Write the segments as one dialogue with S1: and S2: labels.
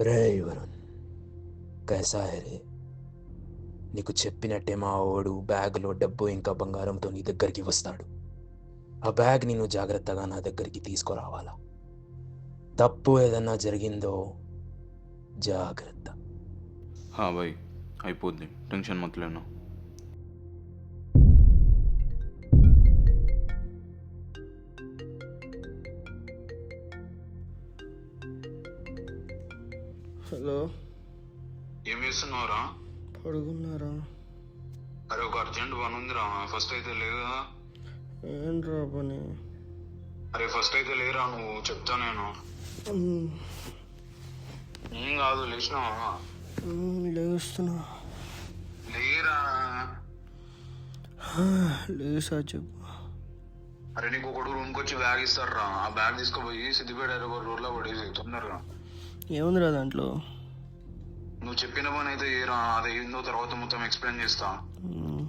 S1: రే Varun, కైసా high రే? నీకు చెప్పినట్టే మా వాడు బ్యాగ్లో డబ్బు ఇంకా బంగారంతో నీ దగ్గరికి వస్తాడు. ఆ బ్యాగ్ నేను జాగ్రత్తగా నా దగ్గరికి తీసుకురావాలా. తప్పు ఏదన్నా జరిగిందో జాగ్రత్త.
S2: हाँ भाई అయిపోద్ది, టెన్షన్ మत लेना.
S3: హలో,
S2: ఏం చేస్తున్నావురా?
S3: పడుకున్నారా?
S2: అరే ఒక అర్జెంట్ పని ఉందిరా, ఫస్ట్ అయితే లేదా?
S3: ఏంట్రా పని?
S2: అరే ఫస్ట్ అయితే లేరా, నువ్వు చెప్తా నేను.
S3: ఉమ్,
S2: ఏం కాదు, లేచినావా?
S3: లేస్తున్నా.
S2: లేరా?
S3: లేసా చెప్పు.
S2: అరే నీకు ఒకడు రూమ్కి వచ్చి బ్యాగ్ ఇస్తారా, ఆ బ్యాగ్ తీసుకుపోయి సిద్దిపేట ఎయిర్పోర్ట్ రోడ్లో పడేసి తొందరగా.
S3: ఏముందిరా దాంట్లో?
S2: నువ్వు చెప్పిన పని అయితే ఏరా, అది ఏందో తర్వాత మొత్తం ఎక్స్ప్లెయిన్ చేస్తా.
S3: ఉమ్,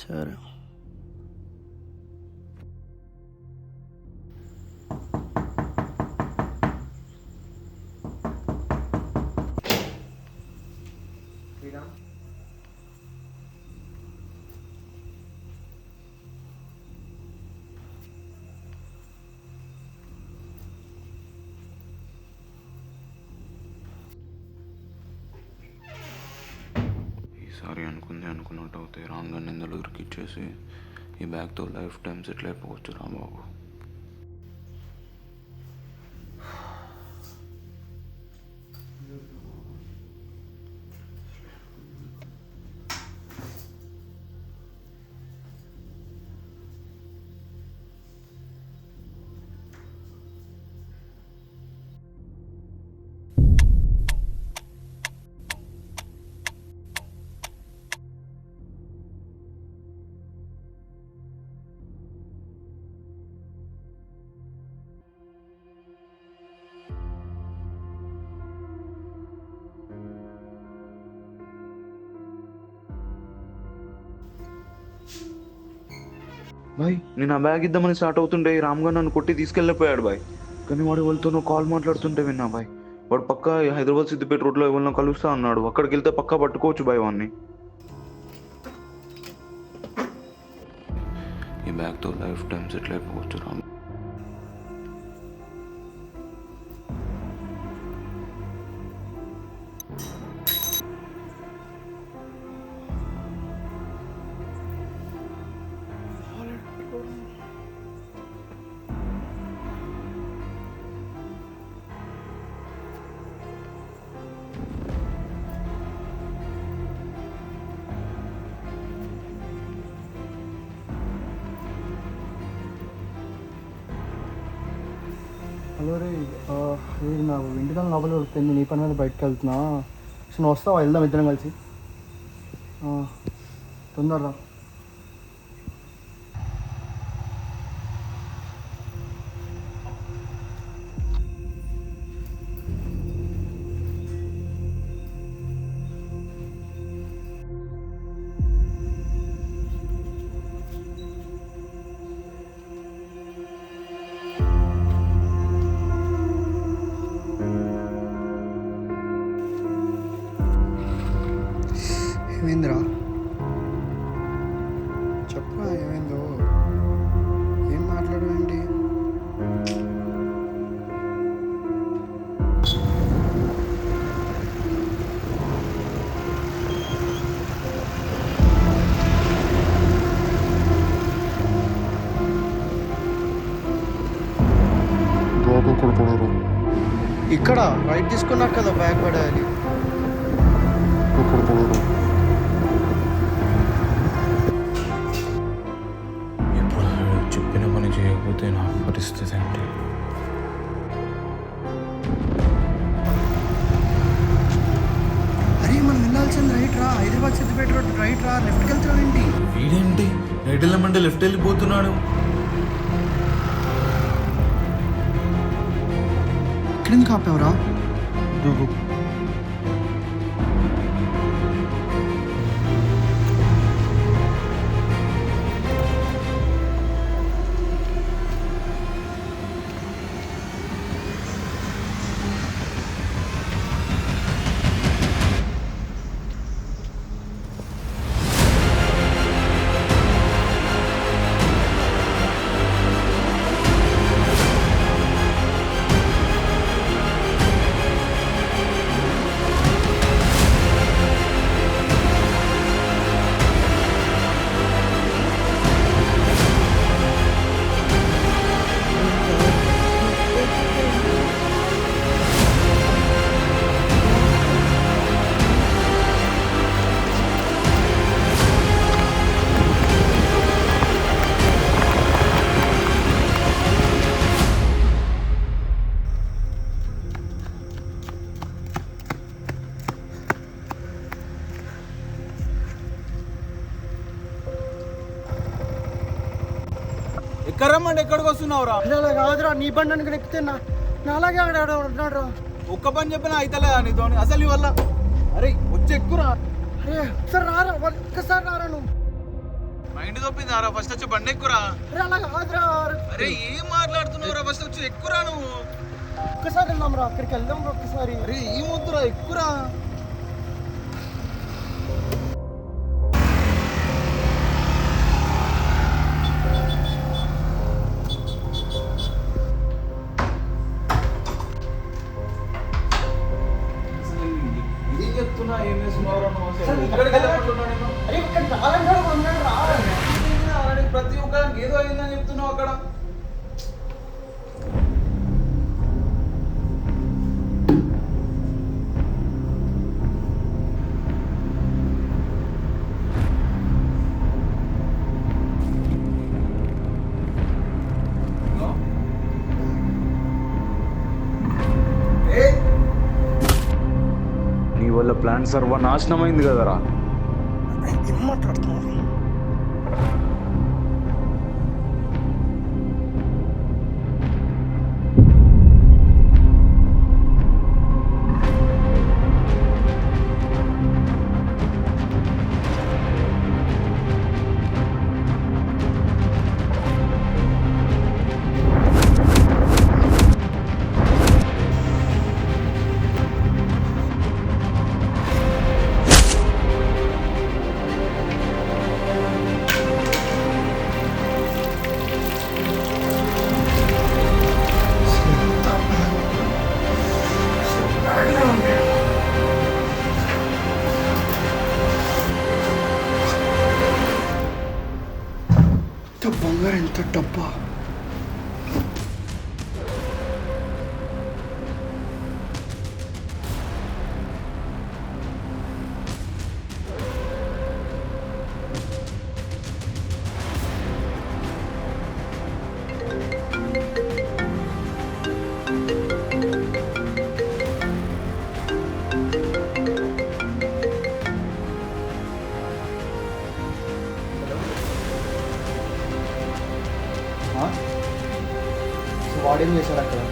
S3: సరే.
S2: ఈసారి అనుకున్నట్టు అవుతే రాంగ్ నిందలు ఇచ్చేసి ఈ బ్యాగ్తో లైఫ్ టైం సెటిల్ అయిపోవచ్చు రా బాబు. బాయ్ నేను ఆ బ్యాగ్ ఇద్దామని స్టార్ట్ అవుతుంటే రామ్ గారు నన్ను కొట్టి తీసుకెళ్ళిపోయాడు బాయ్. కానీ వాడు వాళ్ళతో కాల్ మాట్లాడుతుంటే విన్నా బాయ్. వాడు పక్కా హైదరాబాద్ సిద్దిపేట రోడ్లో ఎవరినో కలుస్తా అన్నాడు. అక్కడికి వెళ్తే పక్కా పట్టుకోవచ్చు బాయ్ వాడిని. ఈ బ్యాగ్తో లైఫ్ టైం సెటిల్ అయిపోవచ్చు రామ్.
S3: హలో రే, నాకు ఇంటికాల లోపల దొరుకుతుంది. నీ పని మీద బయటకు వెళ్తున్నా. సో నువ్వు వస్తావా? వెళ్దాం ఇద్దరం కలిసి. తొందరరా. ఏమైందిరా? చెప్పరా ఏమైందో. ఏం మాట్లాడవేంటి? ఇక్కడ రైట్ తీసుకున్నాక కదా బ్యాగ్ పడేయాలి.
S2: ఇప్పుడు చెప్పిన పని చేయకపోతే నా పరిస్థితి ఏంటి?
S3: అరే మనం వెళ్ళాల్సింది రైట్ రా. హైదరాబాద్ సిద్దిపేట రోడ్ రైట్ రా. లెఫ్ట్కి వెళ్తావు ఏంటి?
S2: వీడేంటి రైట్ వెళ్ళమంటే లెఫ్ట్ వెళ్ళిపోతున్నాడు.
S3: ఎక్కడెందుకు ఆపావురా?
S4: ఎక్కడ రమ్మంటే ఎక్కడికి వస్తున్నావురా?
S3: అలా కాదురా, నీ బండి అనుకుని ఎక్కితే నాలాగే ఆడ ఉన్నాడు రా.
S4: ఒక్క పని చెప్పినా అయితలేదా నీతో? అసలు నీ వల్ల అరే వచ్చి ఎక్కురా.
S3: అరే ఒకసారి రారా, ఒక్కసారి రారా నువ్వు.
S4: మైండ్ తప్పిందారా? ఫస్ట్ వచ్చి బండి ఎక్కురా.
S3: అరే అలా కాదురా.
S4: అరే ఏం మాట్లాడుతున్నావురా? ఫస్ట్ వచ్చి ఎక్కురా నువ్వు.
S3: ఒక్కసారి వెళ్దాం రా, అక్కడికి వెళ్దాం రా ఒక్కసారి.
S4: అరే ఏమొద్దురా, ఎక్కురా. ఏం చెప్తున్నా, ఏం చేస్తున్నావురా నువ్వు? అసలు ఎక్కడికి వెళ్ళమంటున్నావు నేను?
S3: అరే ఇక్కడ నాలంటాడు ఉన్నాడు రా.
S4: ప్రతి ఒక్కరికి ఏదో అయిందని చెప్తున్నావు అక్కడ.
S2: నీ వల్ల ప్లాన్ సర్వనాశనం అయింది కదరా.
S3: ఏం మాట్లాడుతున్నావు? బంగారం ఎంత డబ్బా. వాడేం చేశాడు అక్కడ?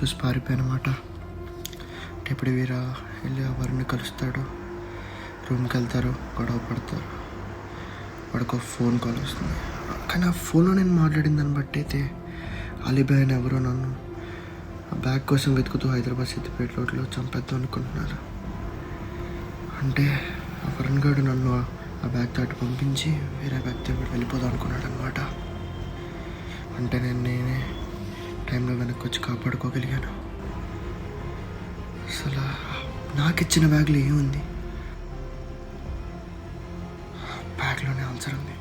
S3: చూసి పారిపోయానమాట. ఇప్పుడు వీరా వెళ్ళి ఆ వరుణ్ణి కలుస్తాడు, రూమ్కి వెళ్తారు, గొడవ పడతారు. వాడికి ఒక ఫోన్ కాల్ వస్తుంది. కానీ ఆ ఫోన్లో నేను మాట్లాడిన దాన్ని బట్టి అయితే అలీబాయ్ అని ఎవరో నన్ను ఆ బ్యాగ్ కోసం వెతుకుతూ హైదరాబాద్ సిద్దిపేట రోడ్లో చంపేద్దాం అనుకుంటున్నారు. అంటే ఆ వరుణ్ గారు నన్ను ఆ బ్యాగ్ దాటి పంపించి వేరే బ్యాగ్తో వెళ్ళిపోదాం అనుకున్నాడు అనమాట. అంటే నేనే టైంలో వెనక్కి వచ్చి కాపాడుకోగలిగాను. అసలు నాకు ఇచ్చిన బ్యాగ్లో ఏముంది? బ్యాగ్లోనే ఆన్సర్ ఉంది.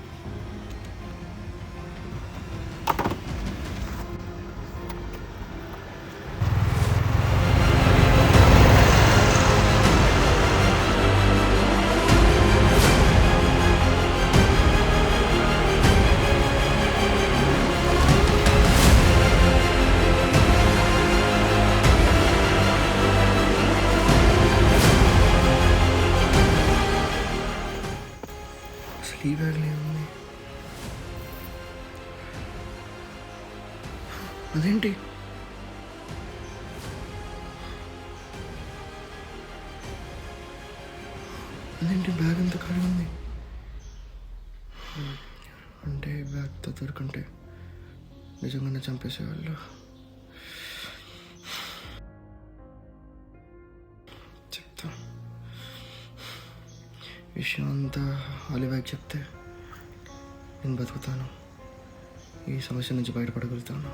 S3: ఈ బ్యాగ్లో ఏముంది? అదేంటి బ్యాగ్ అంతా ఖాళీ ఉంది? అంటే బ్యాగ్తో దొరుకుంటే నిజంగానే చంపేసేవాళ్ళు. చెప్తా విషయం అంతా అలీబాయ్కి చెప్తే నేను బతుకుతాను, ఈ సమస్య నుంచి బయటపడగలుగుతాను.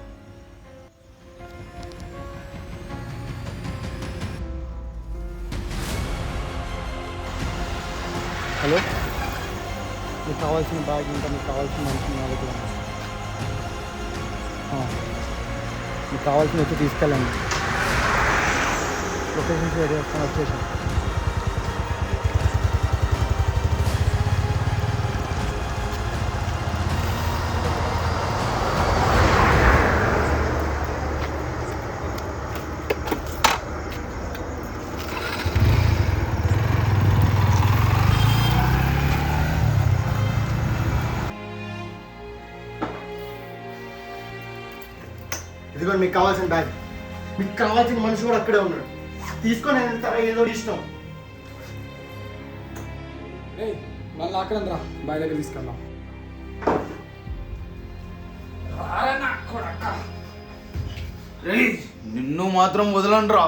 S3: హలో, మీకు కావాల్సిన బ్యాగ్ ఇంకా మీకు కావాల్సిన మనిషి నా దగ్గర ఉంది. మీకు కావాల్సిన వచ్చి తీసుకెళ్ళండి. లొకేషన్ షేర్ చేస్తాను, వచ్చేసాను. ఇదిగోండి మీకు కావాల్సిన బ్యాగ్, మీకు కావాల్సిన మనిషి కూడా అక్కడే ఉన్నాడు. తీసుకొని వెళ్తారా ఏదో ఇష్టం.
S4: మళ్ళీ అక్కడంద్రా బాయ్ దగ్గర తీసుకెళ్దాం.
S2: నిన్ను మాత్రం వదలండ్రా.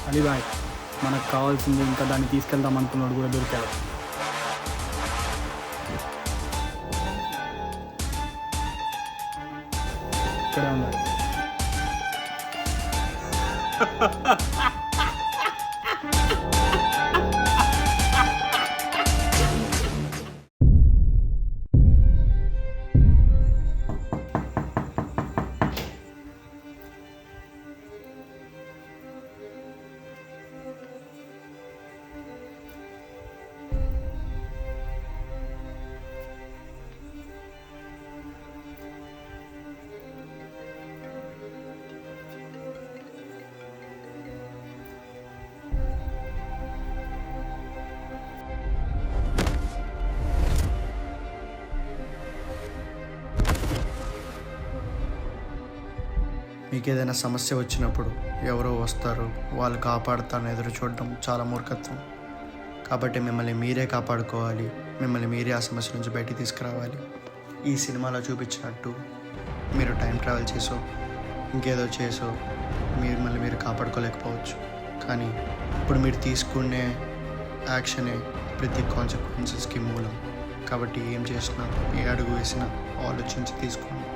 S5: అలీబాయ్, మనకు కావాల్సింది ఇంకా దాన్ని తీసుకెళ్దాం అనుకున్నాడు కూడా దొరికాడు. ఇక్కడే ఉన్నాడు.
S3: మీకు ఏదైనా సమస్య వచ్చినప్పుడు ఎవరో వస్తారు, వాళ్ళు కాపాడుతారని ఎదురు చూడడం చాలా మూర్ఖత్వం. కాబట్టి మిమ్మల్ని మీరే కాపాడుకోవాలి, మిమ్మల్ని మీరే ఆ సమస్య నుంచి బయటికి తీసుకురావాలి. ఈ సినిమాలో చూపించినట్టు మీరు టైం ట్రావెల్ చేసో ఇంకేదో చేసో మిమ్మల్ని మీరు కాపాడుకోలేకపోవచ్చు. కానీ ఇప్పుడు మీరు తీసుకునే యాక్షనే ప్రతి కాన్సిక్వెన్సెస్కి మూలం. కాబట్టి ఏం చేసినా, ఏ అడుగు వేసినా ఆలోచించి తీసుకోండి.